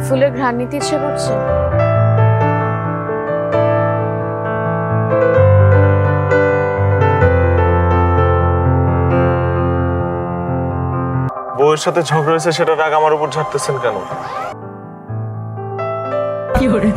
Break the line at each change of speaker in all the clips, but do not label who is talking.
ফুলের ঘ্রাণ নিতে ইচ্ছে করছে।
বউয়ের সাথে ঝগড়া হয়েছে সেটা রাগ আমার উপর ঝাড়তেছেন কেন?
কি করে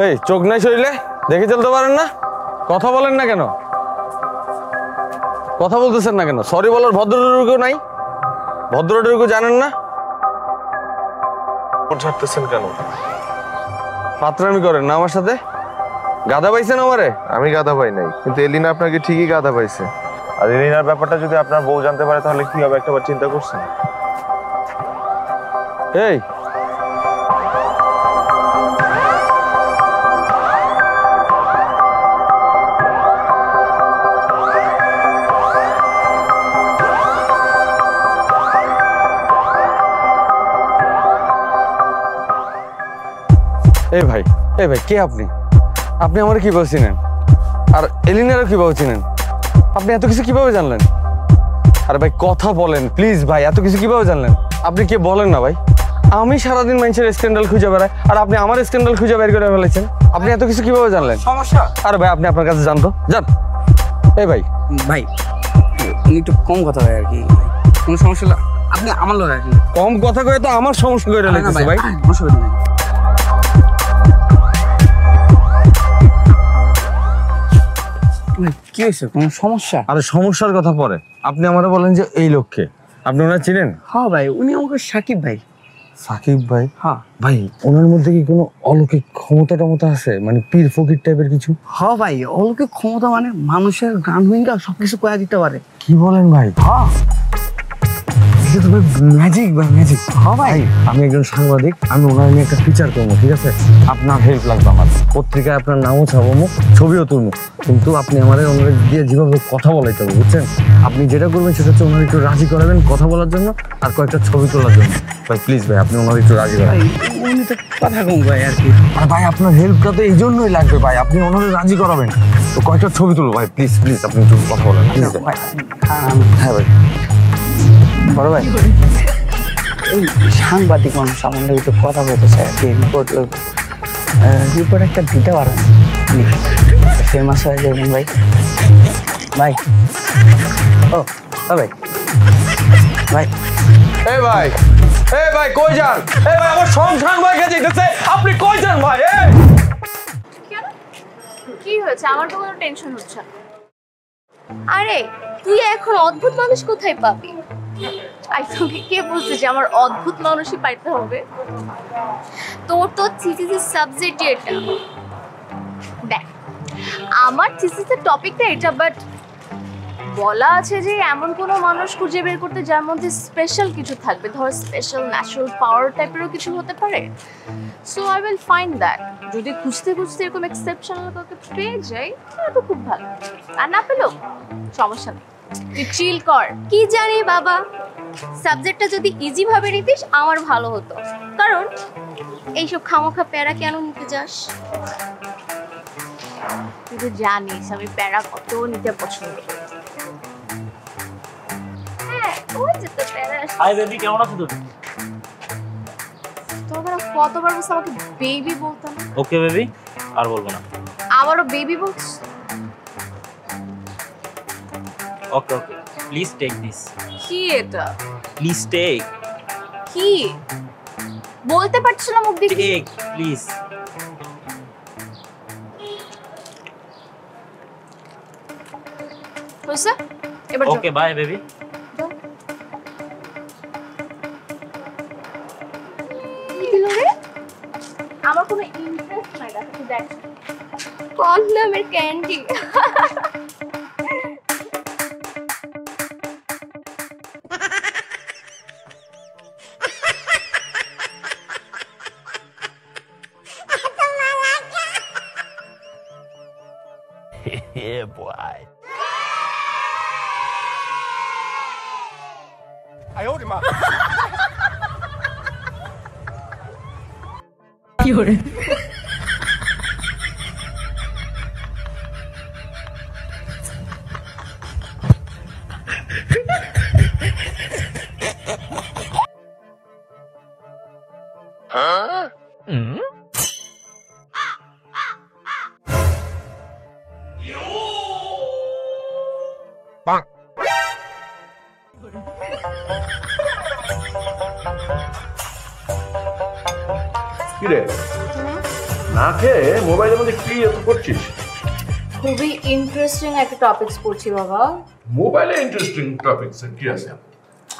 এই চোখ নাই শরীরে দেখে চলতে পারেন না? কথা বলেন না কেন? কথা বলতেছেন না কেন? সরি বলার ভদ্রটুকু নাই? ভদ্রটুকু জানেন না?
ঝাড়তেছেন কেন?
পাত্রামি করেন না আমার সাথে? গাধা পাইছেন আমারে?
আমি গাধা পাই নাই, কিন্তু এলিনা আপনাকে ঠিকই গাধা পাইছে। আর এলিনার ব্যাপারটা যদি আপনার বউ জানতে পারে তাহলে কি হবে একটাবার চিন্তা করছেন?
এই এই ভাই কে আপনি? আপনি আমার কিভাবে চিনেন? আর এলিনারও কিভাবে চিনেন? আপনি এত কিছু কিভাবে জানলেন? আরে ভাই কথা বলেন প্লিজ ভাই, এত কিছু কিভাবে জানলেন? আপনি কে বলেন না ভাই? আমি সারাদিন মানুষের স্ক্যান্ডাল খুঁজে বেড়াই আর আপনি আমার স্ক্যান্ডাল খুঁজে বের করে ফেলেছেন। আপনি এত কিছু কিভাবে জানলেন?
সমস্যা?
আরে ভাই আপনি আপনার কাছে জানতো যান। এই ভাই
ভাই উনি একটু কম কথা হয় আর কি, কোনো সমস্যা না, আপনি আমার লোক আর কি।
কম কথা কয়ে তো আমার সমস্যা করে লেগেছে ভাই।
অসুবিধা নেই। কি হয়েছে, কোনো সমস্যা?
আরে সমস্যার কথা পরে, আপনি আমারে বলেন যে এই লোককে আপনি ওনার চিনেন?
হ্যাঁ ভাই, উনি আমাকে সাকিব ভাই।
সাকিব ভাই?
হ্যাঁ
ভাই ওনার মধ্যে কি কোনো অলৌকিক ক্ষমতা টমতা আছে, মানে পীর ফকির টাইপের কিছু?
হ্যাঁ ভাই, অলৌকিক ক্ষমতা মানে মানুষের গান হুইঙ্গা সবকিছু কয়া দিতে পারে।
কি বলেন ভাই?
হ্যাঁ ম্যাজিক ভাই, ম্যাজিক। হ্যাঁ ভাই,
আমি একজন সাংবাদিক, আমি ওনার নিয়ে একটা ফিচার করবো, ঠিক আছে? আপনার হেল্প লাগবে আমার। পত্রিকায় আপনার নামও ছাপাবো, ছবিও তুলবো, কিন্তু আপনি আমাদের ওনার দিয়ে যেভাবে কথা বলাইতে হবে, বুঝছেন? আপনি যেটা করবেন সেটা হচ্ছে ওনার একটু রাজি করাবেন কথা বলার জন্য আর কয়েকটা ছবি তোলার জন্য। ভাই প্লিজ ভাই, আপনি ওনার একটু রাজি করাবেন।
উনি তো কথা কম ভাই আর কি।
আর ভাই আপনার হেল্পটা তো এই জন্যই লাগবে ভাই, আপনি ওনার রাজি করাবেন তো কয়েকটা ছবি তুলবো ভাই, প্লিজ প্লিজ আপনি একটু কথা বলেন। হ্যাঁ ভাই।
বড় ভাই, এই সাংবাদিক মানুষ আমার একটু কথা বলতে চাই আর কি। রিপোর্ট একটা দিতে পারেন, ফেমাস হয়ে যাবেন ভাই। ভাই ও ভাই ভাই
এই ভাই, এই ভাই কই যান? এই ভাই আমার সংসার ভাই কে যাইতেছে, আপনি কই যান ভাই?
কেন, কি হয়েছে? আমার তো কোনো টেনশন হচ্ছে না। আরে তুই এখন অদ্ভুত মানুষ কোথায় পাবি? আই তোকে কে বলছে যে আমার অদ্ভুত মানুষই পাইতে হবে? তোর তো থিসিসের সাবজেক্ট এটা। দেখ আমার থিসিসের টপিকটা এটা, বাট বলা আছে যে এমন কোনো মানুষ খুঁজে বের করতে যার মধ্যে স্পেশাল কিছু থাকবে, ধর স্পেশাল ন্যাচারাল পাওয়ার টাইপেরও কিছু হতে পারে। So I will find that. যদি খুঁজতে খুঁজতে এরকম এক্সেপশনাল কাউকে পেয়ে যাই তাহলে তো খুব ভালো, আর না পেলেও সমস্যা নেই, তুই চিল কর। কি জানি বাবা, সাবজেক্টটা যদি ইজি ভাবে নিতিস আমার ভালো হতো, কারণ এইসব খামোখা প্যারা কেন নিতে যাস? তুই তো জানিস আমি প্যারা কত নিতে পছন্দ করি। হ্যাঁ ওই যে তো প্যারা।
হাই বেবি, কেমন আছো তুমি?
তোমরা কতবার বলছো আমাকে বেবি বলতে না?
ওকে বেবি, আর বলবো না।
আবারও বেবি বলছ?
Okay okay, please take this.
কি এটা?
Please take.
কি বলতে পারছো না মুখ দিয়ে?
Take please.
হইছে এবার
ওকে বাই বেবি।
কি দিল রে? আমার কোনো ইন্টারেস্ট নাই, দেখো দেখ কোন নামের ক্যান্ডি।
Yeah, boy. কিরে না খেয়ে মোবাইলের মধ্যে কি এত করছিস?
খুবই ইন্টারেস্টিং একটা টপিকস পড়ছি বাবা।
মোবাইলে ইন্টারেস্টিং টপিকস কি আছে?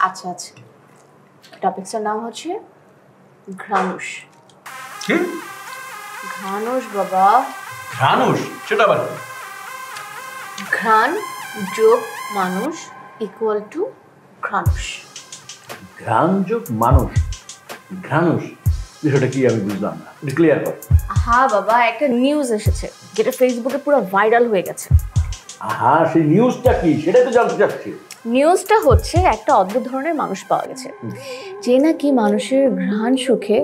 আচ্ছা আচ্ছা, টপিকসের নাম হচ্ছে ঘ্রাণুষ।
কি
ঘ্রাণুষ বাবা।
ঘ্রাণুষ? সেটা আবার কি?
ঘ্রাণ যোগ মানুষ ইকুয়াল টু ঘ্রাণুষ।
ঘ্রাণ যোগ মানুষ, ঘ্রাণুষ বিষয়টা কি আমি বুঝলাম না, এটা ক্লিয়ার কর।
হ্যাঁ বাবা, একটা নিউজ এসেছে যেটা ফেসবুকে পুরো ভাইরাল হয়ে গেছে।
আহা, সেই নিউজটা কি সেটাই তো জানতে চাচ্ছি।
নিউজটা হচ্ছে একটা অদ্ভুত ধরনের মানুষ পাওয়া গেছে যে নাকি মানুষের ঘ্রাণ সুখে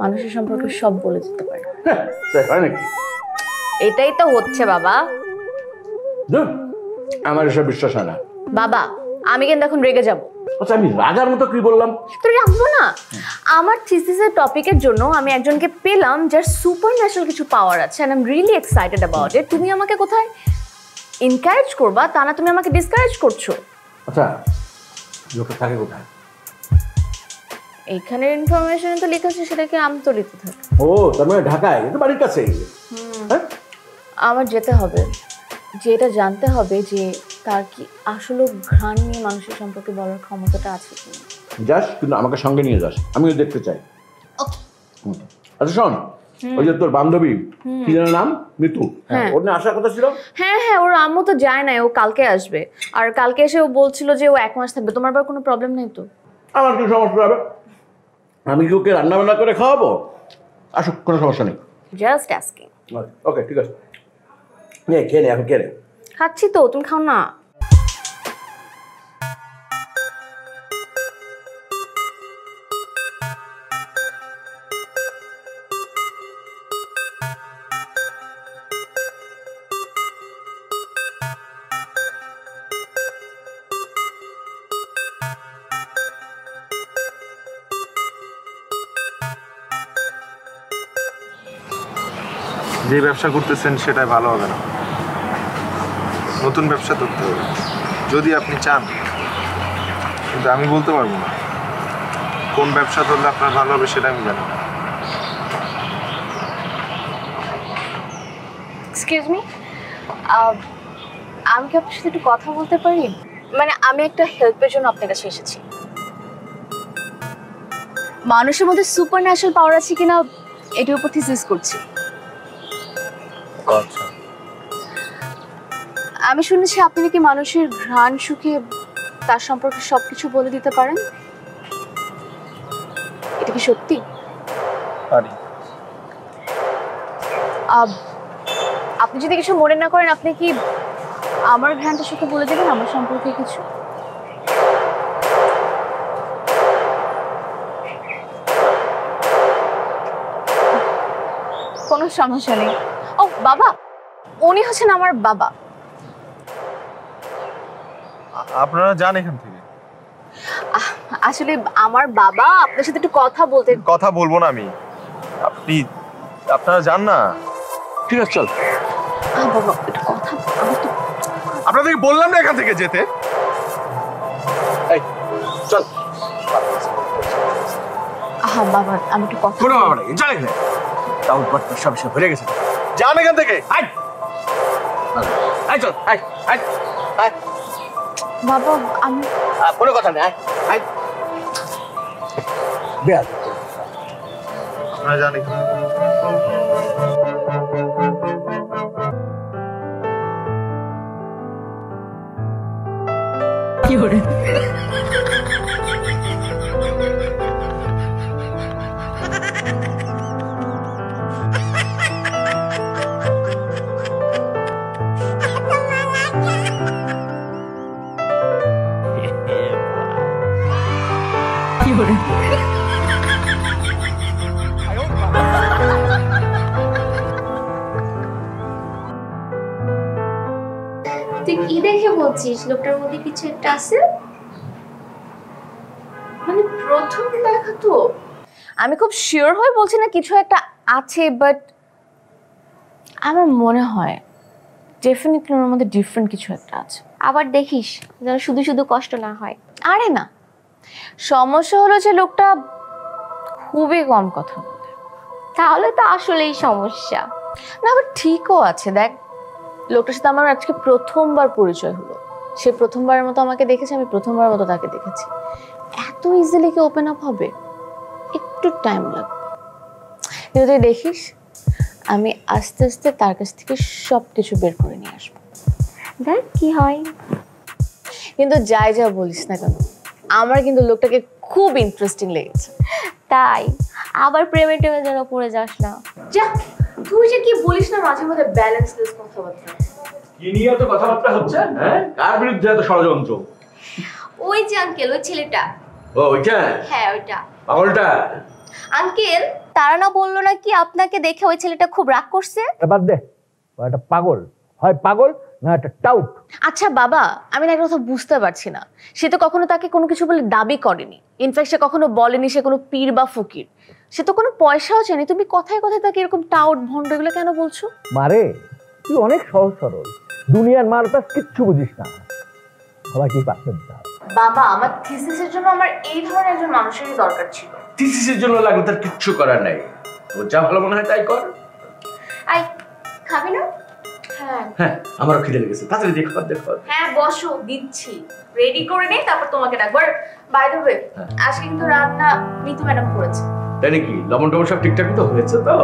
মানুষের সম্পর্কে সব বলে দিতে পারে।
হ্যাঁ, তাই হয় নাকি?
এটাই তো হচ্ছে বাবা।
ধুর, আমার এসব বিশ্বাস হয় না।
বাবা আমি কিন্তু এখন রেগে যাব।
আচ্ছা, আমি রাগার মতো কি বললাম?
তো রাখবো না। আমার থিসিসের টপিকের জন্য আমি একজনকে পেলাম যার সুপার ন্যাচারাল কিছু পাওয়ার আছে, and I am really excited about it. তুমি আমাকে কোথায় এনকারেজ করবা, তা না তুমি আমাকে ডিসকারেজ করছো।
আচ্ছা, লোকটা থাকে কোথায়?
এইখানের ইনফরমেশন তো লেখা আছে সেটাকে আমতলিত থাকে।
ও, তার মানে ঢাকায়, এটা বাড়ির কাছেই। হ্যাঁ,
আমার যেতে হবে, যে এটা জানতে হবে যে তার কি আসলে ঘ্রাণ নিয়ে মানুষের সম্পর্কে বলার ক্ষমতাটা আছে কিনা।
যাস, কিন্তু আমাকে সঙ্গে নিয়ে যাস, আমিও দেখতে চাই।
ওকে।
আচ্ছা শোন, ওই যে তোর বান্ধবী কি যেন নাম, মিতু,
হ্যাঁ।
ওর নিয়ে আসার কথা ছিল।
হ্যাঁ হ্যাঁ, ওর আম্মু তো যায় না, ও কালকে আসবে। আর কালকে এসে ও বলছিল যে ও 1 মাস থাকবে। তোমার আবার কোনো প্রবলেম নেই তো?
আমার কি সমস্যা হবে? আমি কি ওকে রান্না বান্না করে খাওয়াবো? আসুক, কোনো সমস্যা নেই।
Just asking.
ওকে, ঠিক আছে, নে খেয়ে নে, এখন খেয়ে নে।
খাচ্ছি তো, তুমি খাও না।
যে ব্যবসা করতেছেন সেটাই ভালো হবে না, নতুন ব্যবসা করতে হবে যদি আপনি চান। কিন্তু আমি বলতে পারবো না কোন ব্যবসা ধরলে আপনার ভালো হবে, সেটা আমি জানি না।
এক্সকিউজ মি, আমি কি আপনার সাথে একটু কথা বলতে পারি? মানে আমি একটা হেল্পের জন্য আপনার কাছে এসেছি। মানুষের মধ্যে সুপার ন্যাচারাল পাওয়ার আছে কিনা এটার উপর থিসিস করছি।
আচ্ছা,
আমি শুনেছি আপনি নাকি মানুষের ঘ্রাণ সুখে তার সম্পর্কে সবকিছু বলে দিতে পারেন। এটা কি সত্যি?
পারি।
আপনি যদি কিছু মনে না করেন, আপনি কি আমার ঘ্রাণটা সুখে বলে দেবেন আমার সম্পর্কে কিছু? কোনো সমস্যা নেই। ও বাবা, উনি হচ্ছেন আমার বাবা।
আপনারা যান এখান থেকে।
আসলে আমার বাবা আপনার সাথে একটু কথা বলতে।
কথা বলবো না আমি, আপনারা যান না।
ঠিক আছে, চল।
বাবা একটু কথা, আমি তো
আপনাদেরকে বললাম না এখান থেকে যেতে।
এই চল।
বাবা আমি একটু কথা।
কোনো ব্যাপার নেই, চল এখানে। তাও বাট্টা সব সব ভরে গেছে।
যান এখান থেকে।
আয় আয়, চল, আয় আয় আয়।
বাবা আমি
কোনো কথা নেই, আয় আয়। বেয়াদ।
আপনারা যান এখান থেকে।
তুই কি দেখে বলছিস লোকটার মধ্যে কিছু একটা আছে? মানে প্রথম দেখা তো। আমি খুব শিওর হয়ে বলছি না কিছু একটা আছে, বাট আমার মনে হয় ডেফিনেটলি ওর মধ্যে ডিফারেন্ট কিছু একটা আছে। আবার দেখিস যেন শুধু শুধু কষ্ট না হয়। আরে না, সমস্যা হলো যে লোকটা খুবই কম কথা বলে। তাহলে তো আসলেই সমস্যা না। আবার ঠিকও আছে, দেখ লোকটার সাথে আমার আজকে প্রথমবার পরিচয় হলো। সে প্রথমবারের মতো আমাকে দেখেছে, আমি প্রথমবার মতো তাকে দেখেছি। এত ইজিলি কি ওপেন আপ হবে? একটু টাইম লাগবে। কিন্তু তুই দেখিস আমি আস্তে আস্তে তার কাছ থেকে সব কিছু বের করে নিয়ে আসবো, দেখ কি হয়। কিন্তু যাই যা বলিস না কেন, আমার কিন্তু লোকটাকে খুব ইন্টারেস্টিং লেগেছে। তাই আবার প্রেমে টেমে যেন পড়ে যাস না। যা, তুই যে কি বলিস না মাঝে মাঝে ব্যালেন্সলেস কথাবার্তা।
কি নিয়ে এত কথাবার্তা হচ্ছে? হ্যাঁ, কার বিরুদ্ধে এত ষড়যন্ত্র?
ওই যে আঙ্কেল, ওই ছেলেটা।
ও ওইটা?
হ্যাঁ ওইটা।
পাগলটা?
আঙ্কেল তারা না বললো না কি আপনাকে দেখে ওই ছেলেটা খুব রাগ করছে?
বাদ দে, একটা পাগল হয়, পাগল না একটা টাউট।
আচ্ছা বাবা, আমি না একটা কথা বুঝতে পারছি না। সে তো কখনো তাকে কোনো কিছু বলে দাবি করেনি। ইনফ্যাক্ট সে কখনো বলেনি সে কোনো পীর বা ফকির। সে তো কোনো পয়সাও চায়নি। তুমি কথায় কথায় তাকে এরকম টাউট ভন্ড এগুলো কেন বলছো?
মারে, তুই অনেক সহজ সরল, দুনিয়ার মারপ্যাচ কিচ্ছু বুঝিস না। সবাই কি পাচ্ছে
বাবা, আমার থিসিসের জন্য আমার এই ধরনের একজন মানুষেরই দরকার ছিল।
থিসিসের জন্য লাগলে তার কিচ্ছু করার নাই। ও যা ভালো মনে হয় তাই কর।
আই খাবি না? হ্যাঁ
হ্যাঁ, আমারও খিদে লেগেছে, তাড়াতাড়ি দেখো দেখো।
হ্যাঁ বসো, দিচ্ছি। রেডি করে নেই তারপর তোমাকে ডাকবো। বাই দ্য ওয়ে, আজকে কিন্তু রান্না মিতু ম্যাডাম করেছে।
তাই নাকি? লবণ টবণ সব ঠিকঠাক তো হয়েছে তো?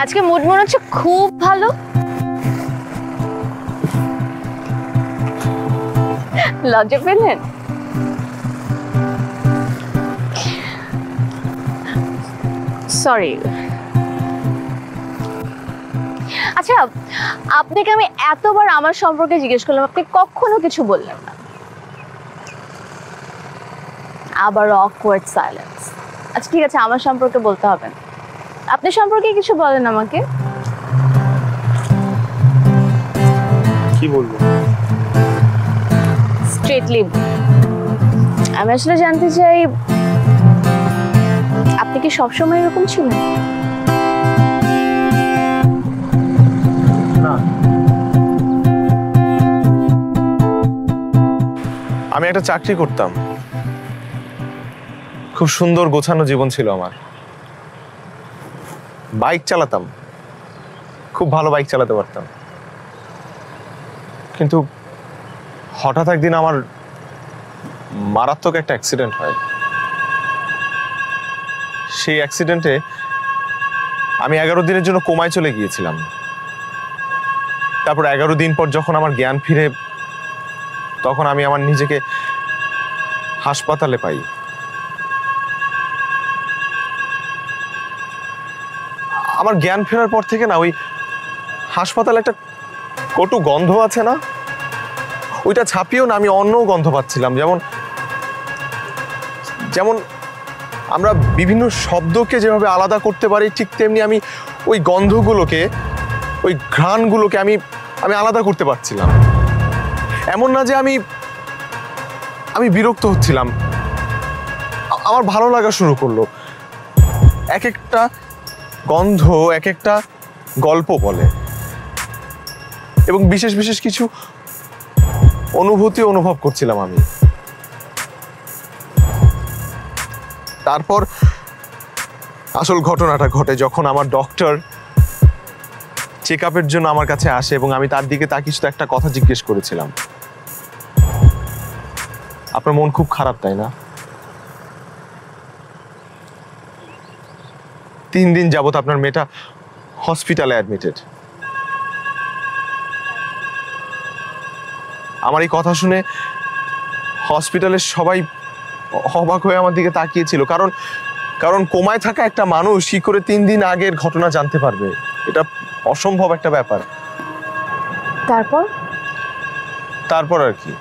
আজকে মুড মনে হচ্ছে খুব ভালো। লজ্জা পেলেন? সরি। আচ্ছা, আপনাকে আমি এতবার আমার সম্পর্কে জিজ্ঞেস করলাম, আপনি কখনো কিছু বললেন না। আবার অকওয়ার্ড সাইলেন্স। আচ্ছা ঠিক আছে, আমার সম্পর্কে বলতে হবে না। আপনি সম্পর্কে কিছু বলেন আমাকে।
কি বলবো?
স্ট্রেটলি আমি আসলে জানতে চাই, আপনি কি সবসময় এরকম ছিলেন?
না, আমি একটা চাকরি করতাম, খুব সুন্দর গোছানো জীবন ছিল আমার। বাইক চালাতাম, খুব ভালো বাইক চালাতে পারতাম। কিন্তু হঠাৎ একদিন আমার মারাত্মক একটা অ্যাক্সিডেন্ট হয়। সেই অ্যাক্সিডেন্টে আমি 11 দিনের জন্য কোমায় চলে গিয়েছিলাম। তারপর 11 দিন পর যখন আমার জ্ঞান ফিরে, তখন আমি আমার নিজেকে হাসপাতালে পাই। আমার জ্ঞান ফেরার পর থেকে না ওই হাসপাতালে একটা কটু গন্ধ আছে না, ওইটা ছাপিয়েও না আমি অন্য গন্ধ পাচ্ছিলাম। যেমন যেমন আমরা বিভিন্ন শব্দকে যেভাবে আলাদা করতে পারি, ঠিক তেমনি আমি ওই গন্ধগুলোকে, ওই ঘ্রাণগুলোকে আমি আমি আলাদা করতে পারছিলাম। এমন না যে আমি আমি বিরক্ত হচ্ছিলাম, আমার ভালো লাগা শুরু করলো। এক একটা গন্ধ এক একটা গল্প বলে, এবং বিশেষ বিশেষ কিছু অনুভূতি অনুভব করছিলাম আমি। তারপর আসল ঘটনাটা ঘটে যখন আমার ডক্টর চেক আপের জন্য আমার কাছে আসে এবং আমি তার দিকে তাকিয়ে শুধু একটা কথা জিজ্ঞেস করেছিলাম, আপনার মন খুব খারাপ তাই না? 3 দিন যাবত আপনার মেয়েটা হসপিটালে অ্যাডমিটেড। আমার এই কথা শুনে হসপিটালের সবাই অবাক হয়ে আমার দিকে তাকিয়েছিল, কারণ কোমায় থাকা একটা মানুষ কি করে 3 দিন আগের ঘটনা জানতে পারবে? এটা অসম্ভব একটা ব্যাপার। তারপর আর কি,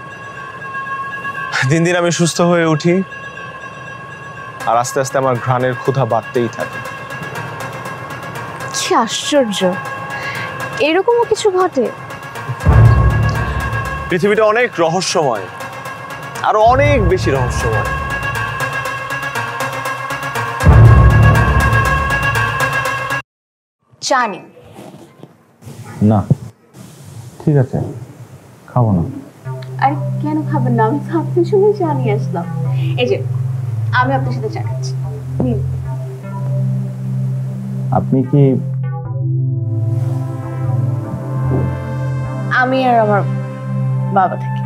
দিন দিন আমি সুস্থ হয়ে উঠি, আর আস্তে আস্তে আমার ঘ্রাণের ক্ষুধা বাড়তেই থাকে।
কি আশ্চর্য, এরকমও কিছু ঘটে?
পৃথিবীটা অনেক রহস্যময়, আরো অনেক বেশি রহস্যময়।
জানি
না, ঠিক আছে, খাবো না।
আর কেন খাবেন না? আমি তো আপনার সঙ্গে চা নিয়ে আসলাম। এই যে আমি আপনার সাথে চা খাচ্ছি, নিন।
আপনি কি?
আমি আর আমার বাবা থাকি,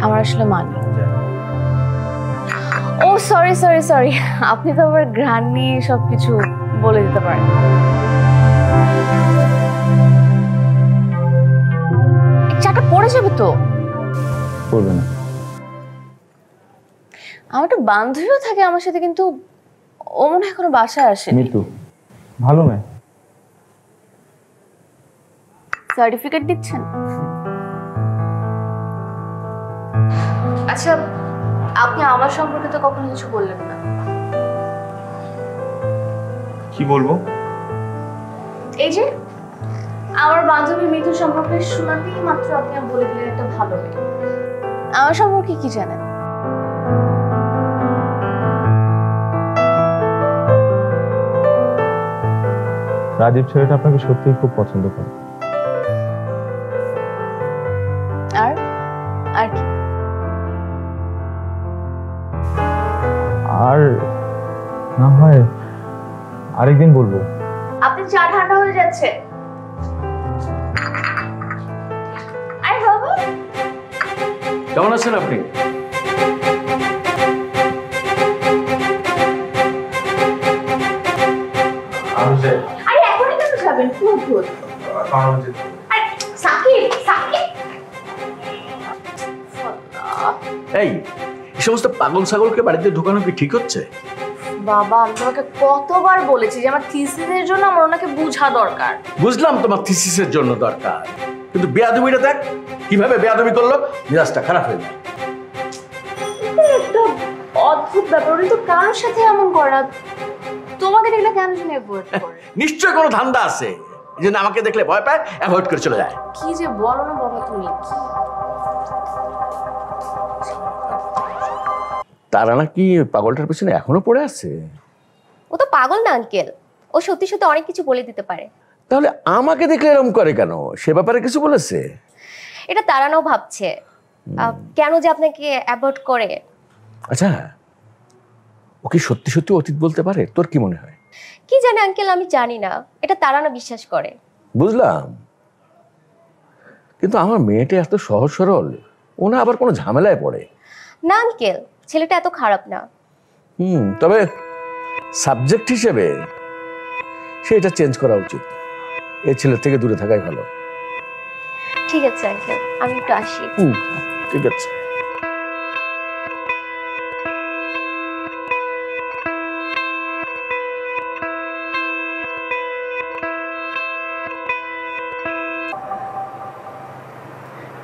আমার আসলে মা নেই। ও সরি সরি সরি, আপনি তো আবার ঘ্রাণ নিয়ে সবকিছু বলে দিতে পারেন। চাটা পড়ে যাবে তো।
করবে না।
আমার একটা বান্ধবীও থাকে আমার সাথে, কিন্তু ও মনে হয় এখনো বাসায় আসেনি।
মিতু ভালো মেয়ে।
সার্টিফিকেট দিচ্ছেন? আচ্ছা, আপনি আমার সম্পর্কে তো কখনো কিছু বললেন না।
কি বলবো?
এই যে আমার বান্ধবী মিতুর সম্পর্কে শোনাতেই মাত্র আপনি বলে দিলেন একটা ভালো মেয়ে। আমার সম্পর্কে কি জানেন?
রাজীব ছেলেটা আপনাকে সত্যিই খুব পছন্দ করে।
আর আর কি?
আর না হয় আরেকদিন বলবো।
আপনি চা ঠান্ডা হয়ে যাচ্ছে। আরে বাবা,
কেমন আছেন আপনি?
আরে এখনই কেন যাবেন? কি অদ্ভুত। আরে সাকিব, সাকিব।
এই সমস্ত পাগল ছাগলকে বাড়িতে ঢোকানো কি ঠিক হচ্ছে?
বাবা, আমি তোমাকে কতবার বলেছি যে আমার থিসিসের জন্য আমার ওনাকে বোঝা দরকার।
বুঝলাম তোমার থিসিসের জন্য দরকার, কিন্তু বেয়াদবিটা দেখ কিভাবে বেয়াদবি করলো, মেজাজটা খারাপ হয়ে যায়।
একটা অদ্ভুত ব্যাপার, উনি তো কারোর সাথে এমন করে না। তোমাকে দেখলে কেন জানি অ্যাভয়েড করে।
নিশ্চয় কোনো ধান্দা আছে, এই জন্য আমাকে দেখলে ভয় পায়, অ্যাভয়েড করে চলে যায়।
কি যে বলো না বাবা তুমি।
তারা নাকি পাগলটার পিছনে এখনো পড়ে আছে।
ও তো পাগল না আঙ্কেল, ও সত্যি সত্যি অনেক কিছু বলে দিতে পারে।
তাহলে আমাকে দেখলে এরকম করে কেন? সে ব্যাপারে কিছু বলেছে?
এটা তারানাও ভাবছে কেন যে আপনাকে অ্যাভয়েড করে।
আচ্ছা, ও কি সত্যি সত্যি অতীত বলতে পারে? তোর কি মনে হয়?
কি জানে আঙ্কেল, আমি জানি না, এটা তারানা বিশ্বাস করে।
বুঝলাম, কিন্তু আমার মেয়েটা এত সহজ সরল, ও না আবার কোনো ঝামেলায় পড়ে।
না আঙ্কেল, ছেলেটা এত খারাপ না।
তবে সাবজেক্ট হিসেবে সেটা চেঞ্জ করা উচিত। এই ছেলের থেকে দূরে থাকাই ভালো।
ঠিক আছে আঙ্কেল, আমি একটু আসি।
ঠিক আছে।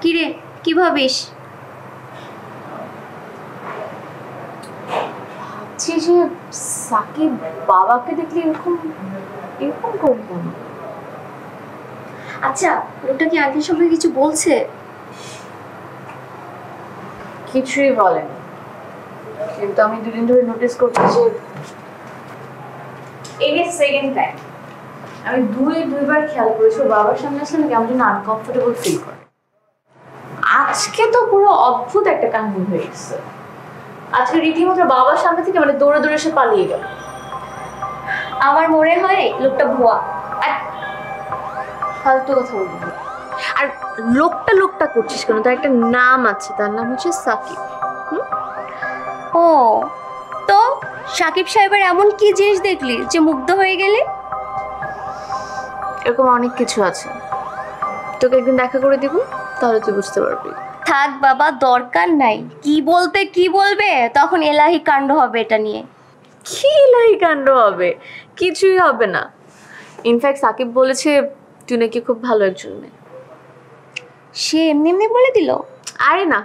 কিরে, কি ভাবিস?
ভাবছি যে সাকিব বাবাকে দেখলে এরকম এরকম করে কেন?
আচ্ছা, ওটা কি আঙ্কেল সম্পর্কে কিছু বলছে?
কিছুই বলেনি, কিন্তু আমি দুদিন ধরে নোটিস করছি যে এই সেকেন্ড টাইম আমি দুইবার খেয়াল করেছি ও বাবার সামনে আসলে না কেমন যেন আনকমফোর্টেবল ফিল করে। আজকে তো পুরো অদ্ভুত একটা কাহিনী হয়ে গেছে। আজকে রীতিমতো বাবার সামনে থেকে মানে দৌড়ে দৌড়ে এসে পালিয়ে গেল।
আমার মনে হয় লোকটা ভুয়া।
আর ফালতু কথা বলবি না। আর লোকটা করছিস কেন? তার একটা নাম আছে, তার নাম হচ্ছে সাকিব।
ও তো সাকিব সাহেবের এমন কি জিনিস দেখলি যে মুগ্ধ হয়ে গেলি?
এরকম অনেক কিছু আছে, তোকে একদিন দেখা করে দিব, তাহলে তুই বুঝতে পারবি।
থাক বাবা, দরকার নাই। কি বলবে তখন এলাহি কাণ্ড হবে এটা নিয়ে।
কি লাই কাণ্ড হবে? কিছুই হবে না। ইনফ্যাক্ট সাকিব বলেছে তুই নাকি খুব ভালো একজন মেয়ে।
সে এমনি বলে দিল?
আরে না,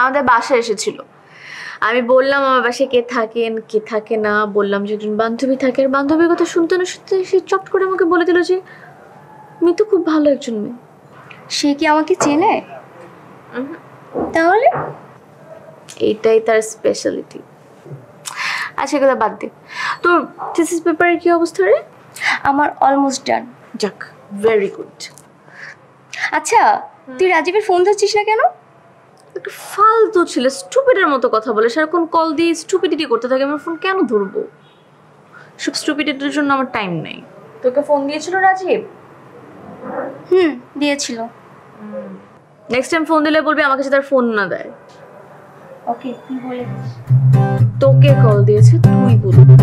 আমাদের বাসায় এসেছিল। আমি বললাম আমার বাসায় কে থাকেন কে থাকে না, বললাম যে একজন বান্ধবী থাকে, আর বান্ধবীর কথা শুনতে না শুনতে সে চট করে আমাকে বলে দিল যে আমি তো খুব ভালো একজন মেয়ে।
সে কি আমাকে চেনে? তাহলে
এইটাই তার স্পেশালিটি। আচ্ছা কথা বাদ দে, তোর থিসিস পেপারের কি অবস্থা রে?
আমার অলমোস্ট ডান।
যাক, ভেরি গুড।
আচ্ছা তুই রাজীবের ফোন ধরছিস না কেন?
একটা ফালতু ছেলে, স্টুপিডের মতো কথা বলে, সারাক্ষণ কল দিয়ে স্টুপিডিটি করতে থাকে। আমার ফোন কেন ধরবো? সব স্টুপিডিটির জন্য আমার টাইম নেই। তোকে ফোন দিয়েছিল রাজীব?
দিয়েছিল।
নেক্সট টাইম ফোন দিলে বলবি আমাকে তার ফোন না দেয়।
ওকে, তুই বলে দিস।
তোকে কল দিয়েছে, তুই বলবি।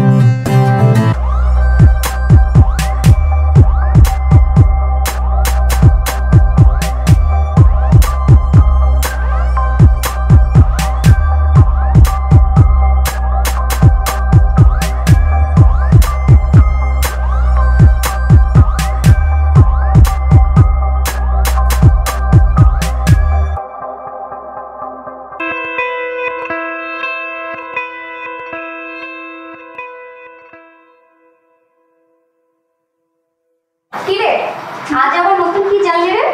কি রে, আজ আবার নতুন কি জানলি রে?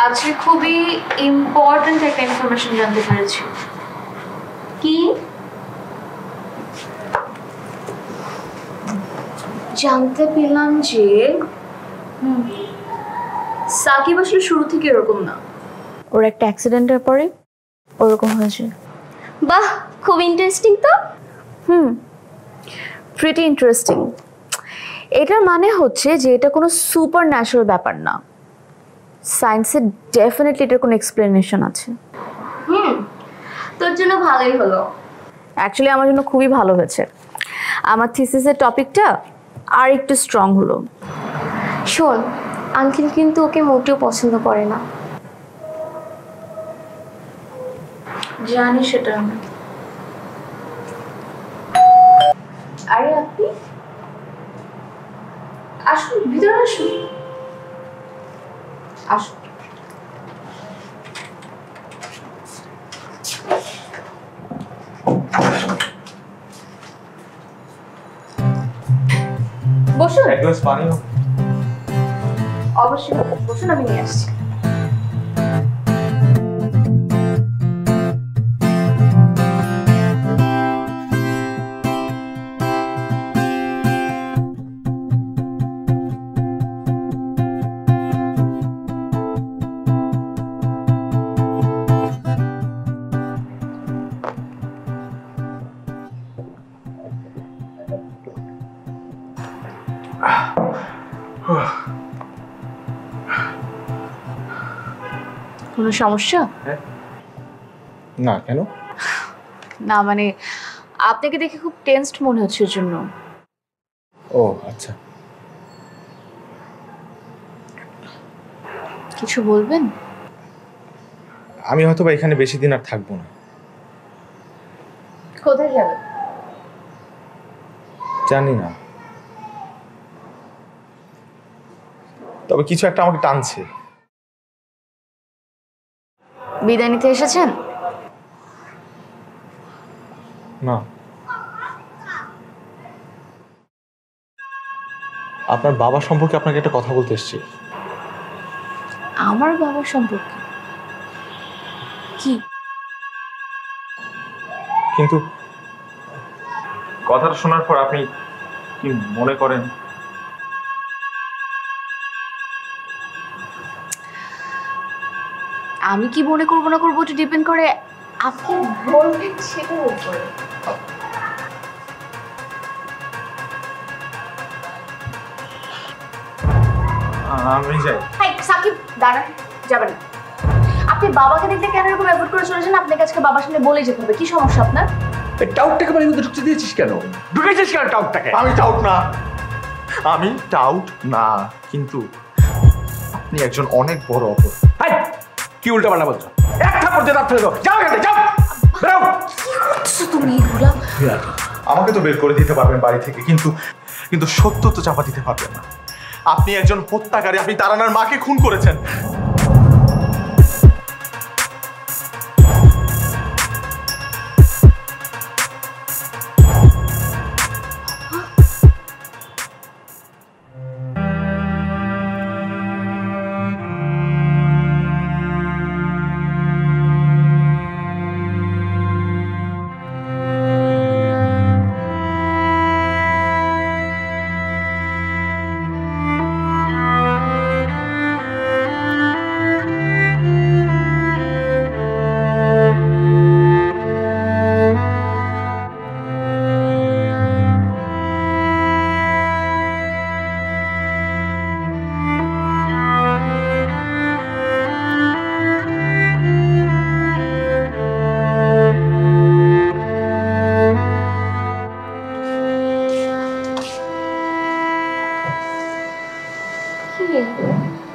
আজকে খুবই ইম্পর্ট্যান্ট একটা ইনফরমেশন জানতে পেরেছি।
কি?
জানতে পেলাম যে সাকিব আসলে শুরু থেকে এরকম না, ওর একটা অ্যাক্সিডেন্টের পরে ওরকম হয়েছে।
বাহ, খুব ইন্টারেস্টিং তো।
Pretty interesting. এটার মানে হচ্ছে যে এটা কোনো সুপার ন্যাচারাল ব্যাপার না, সায়েন্সের ডেফিনেটলি এটার কোনো এক্সপ্লেনেশন আছে।
তোর জন্য ভালোই হলো।
অ্যাকচুয়ালি আমার জন্য খুবই ভালো হয়েছে। আমার থিসিসের টপিকটা আর একটু স্ট্রং হলো।
শোন, আঙ্কেল কিন্তু ওকে মোটেও পছন্দ করে না।
জানি সেটা। আরে আপনি আসুন, ভিতরে আসুন, আসুন। বসুন।
এক গ্লাস পানি।
অবশ্যই বসুন, আমি নিয়ে আসছি। কোনো সমস্যা?
না, কেন?
না মানে আপনাকে দেখে খুব টেনসড মনে হচ্ছে এর জন্য।
ও আচ্ছা।
কিছু বলবেন?
আমি হয়তো বা এখানে বেশি দিন আর থাকবো না।
কোথায় যাবেন?
জানি না, তবে কিছু একটা আমাকে টানছে।
বিদায় নিতে এসেছেন?
না, আপনার বাবা সম্পর্কে আপনাকে একটা কথা বলতে এসেছি।
আমার বাবার সম্পর্কে? কি?
কিন্তু কথাটা শোনার পর আপনি কি মনে করেন?
আমি কি মনে করবো না করবো ওটা ডিপেন্ড করে আপনি বলবেন সেটার উপরে।
আমি যাই।
সাকিব দাঁড়ান, যাবেন না। আপনি বাবাকে দেখলে কেন এরকম অ্যাভয়েড করে চলেছেন? আপনাকে আজকে বাবার সামনে বলেই যেতে হবে। কি সমস্যা আপনার?
এই টাউটটাকে বাড়ির মধ্যে ঢুকতে দিয়েছিস কেন? ঢুকেছিস কেন টাউটটাকে?
আমি টাউট না, আমি টাউট না, কিন্তু আপনি একজন অনেক বড় অপরাধী।
হাই, কি উল্টাপাল্টা বলছো? এক থাপ্পড় দিয়ে দাঁত ফেলে দাও। যাও এখান থেকে, যাও, বেরো।
কি করছো তুমি এগুলা?
আমাকে তো বের করে দিতে পারবেন বাড়ি থেকে, কিন্তু কিন্তু সত্য তো চাপা দিতে পারবেন না। আপনি একজন হত্যাকারী, আপনি তারানার মাকে খুন করেছেন।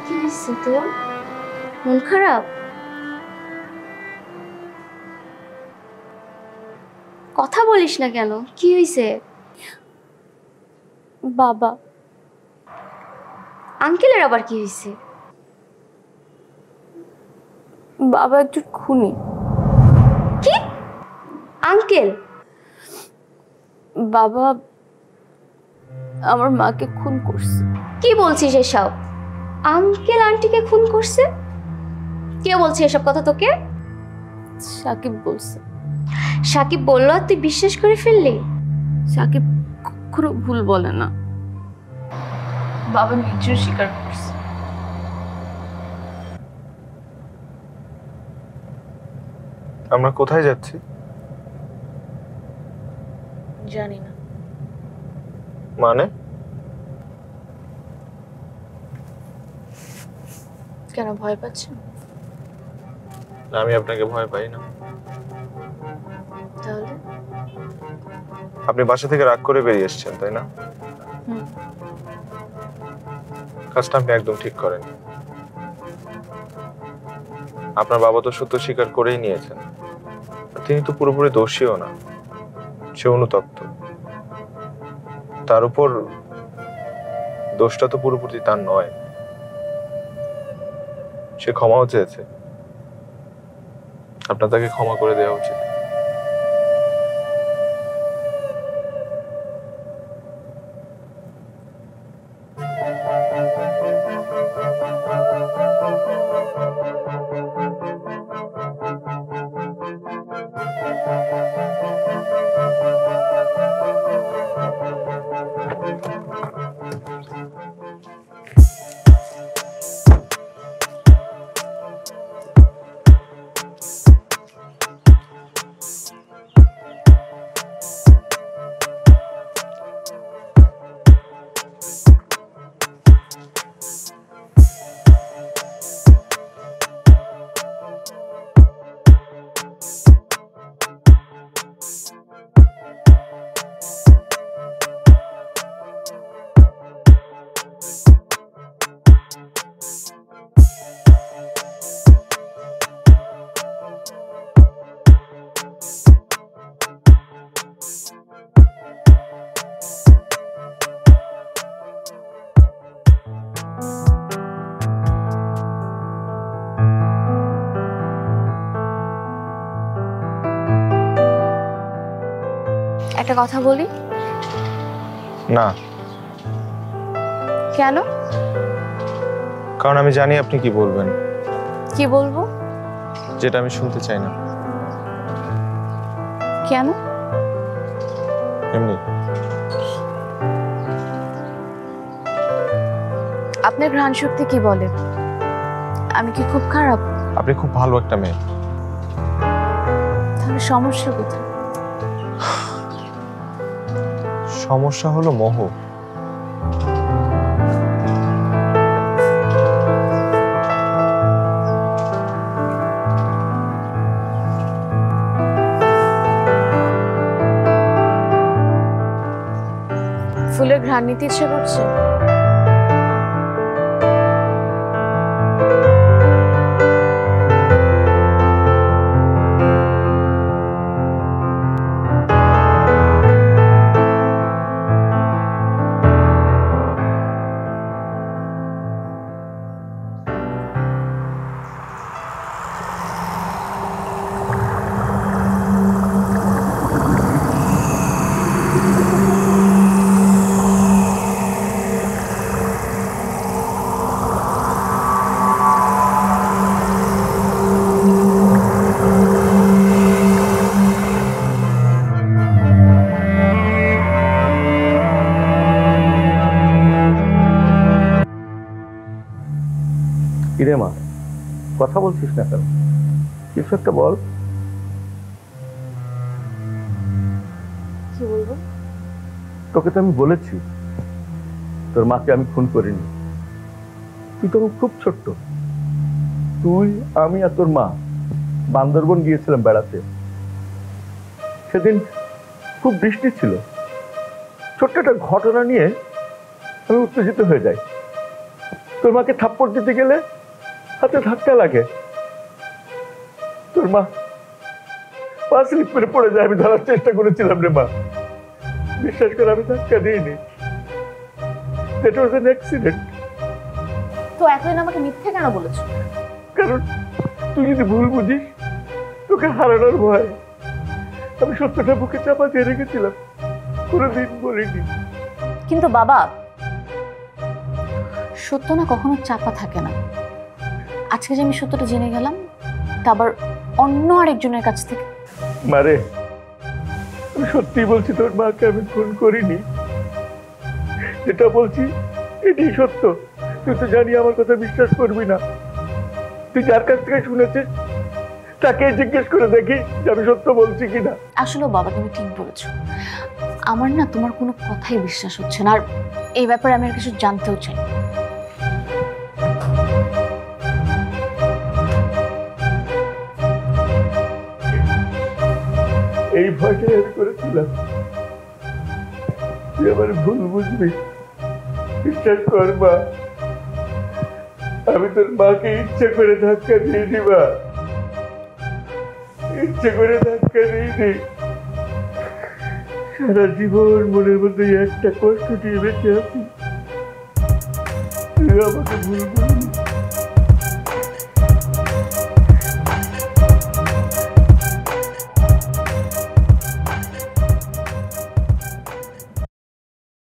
কি হয়েছে তোর? মন খারাপ? কথা বলিস না কেন? কি হয়েছে?
বাবা।
আঙ্কেলের আবার কি হয়েছে?
বাবা একটু খুনি।
কি? আঙ্কেল?
বাবা আমার মাকে খুন করছে।
কি বলছিস এসব? আঙ্কেল আন্টিকে খুন করছে? কে বলছে এসব কথা তোকে?
সাকিব বলছে।
সাকিব বললো আর তুই বিশ্বাস করে ফেললি?
সাকিব কখনো ভুল বলে না। বাবা নিজেও স্বীকার করছে।
আমরা কোথায় যাচ্ছি?
জানি না।
মানে?
কেন ভয় পাচ্ছেন?
আমি আপনাকে ভয় পাই না।
তাহলে
আপনি বাসা থেকে রাগ করে বেরিয়ে এসেছেন, তাই না? কাজটা আপনি একদম ঠিক করেন। আপনার বাবা তো সত্য স্বীকার করেই নিয়েছেন। তিনি তো পুরোপুরি দোষীও না, সে অনুতপ্ত। তার উপর দোষটা তো পুরোপুরি তার নয়, সে ক্ষমাও চেয়েছে। আপনার তাকে ক্ষমা করে দেওয়া উচিত।
একটা কথা বলি।
না,
কেন?
কারণ আমি জানি আপনি কি বলবেন।
কি বলবো?
যেটা আমি শুনতে চাই না।
কেন?
এমনি।
আপনার ঘ্রাণ শক্তি কি বলে? আমি কি খুব খারাপ?
আপনি খুব ভালো একটা মেয়ে।
তাহলে সমস্যা কোথায়?
সমস্যা হলো মোহ।
ফুলের ঘ্রাণ নিতে ইচ্ছে করছে?
কিরে মা, কথা বলছিস না কেন? কিছু একটা বল।
কি বলবো?
তোকে তো আমি বলেছি তোর মাকে আমি খুন করিনি। তুই তখন খুব ছোট্ট। তুই, আমি আর তোর মা বান্দরবন গিয়েছিলাম বেড়াতে। সেদিন খুব বৃষ্টি ছিল। ছোট্ট একটা ঘটনা নিয়ে আমি উত্তেজিত হয়ে যাই। তোর মাকে থাপ্পড় দিতে গেলে হাতে ধাক্কা লাগে। তোর মা পা স্লিপ করে পড়ে যায়। আমি ধরার চেষ্টা করেছিলাম রে মা, বিশ্বাস করে আমি ধাক্কা দিইনি। That was an accident.
তো এতদিন আমাকে মিথ্যে কেন বলেছো?
কারণ তুই যদি ভুল বুঝিস, তোকে হারানোর ভয় আমি সত্যটা বুকে চাপা দিয়ে রেখেছিলাম, কোনোদিন বলিনি।
কিন্তু বাবা, সত্য না কখনো চাপা থাকে না। আজকে যে আমি সত্যটা জেনে গেলাম, তা আবার অন্য আরেকজনের কাছ থেকে।
মারে, আমি সত্যি বলছি, তোর মাকে আমি খুন করিনি। যেটা বলছি এটাই সত্য। তুই তো জানি আমার কথা বিশ্বাস করবি না। তুই যার কাছ থেকে শুনেছিস তাকে জিজ্ঞেস করে দেখি যে আমি সত্য বলছি কিনা।
আসলে বাবা, তুমি ঠিক বলেছো। আমার না তোমার কোনো কথাই বিশ্বাস হচ্ছে না, আর এই ব্যাপারে আমি আর কিছু জানতেও চাই।
এই ভয়টাই আমি করেছিলাম তুই আমার ভুল বুঝবি। বিশ্বাস কর মা, আমি তোর মাকে ইচ্ছে করে ধাক্কা দিয়ে দিবা, ইচ্ছে করে ধাক্কা দিইনি। সারা জীবন মনের মধ্যে একটা কষ্ট দিয়ে বেঁচে আছি। তুই আমাকে ভুল বুঝবি।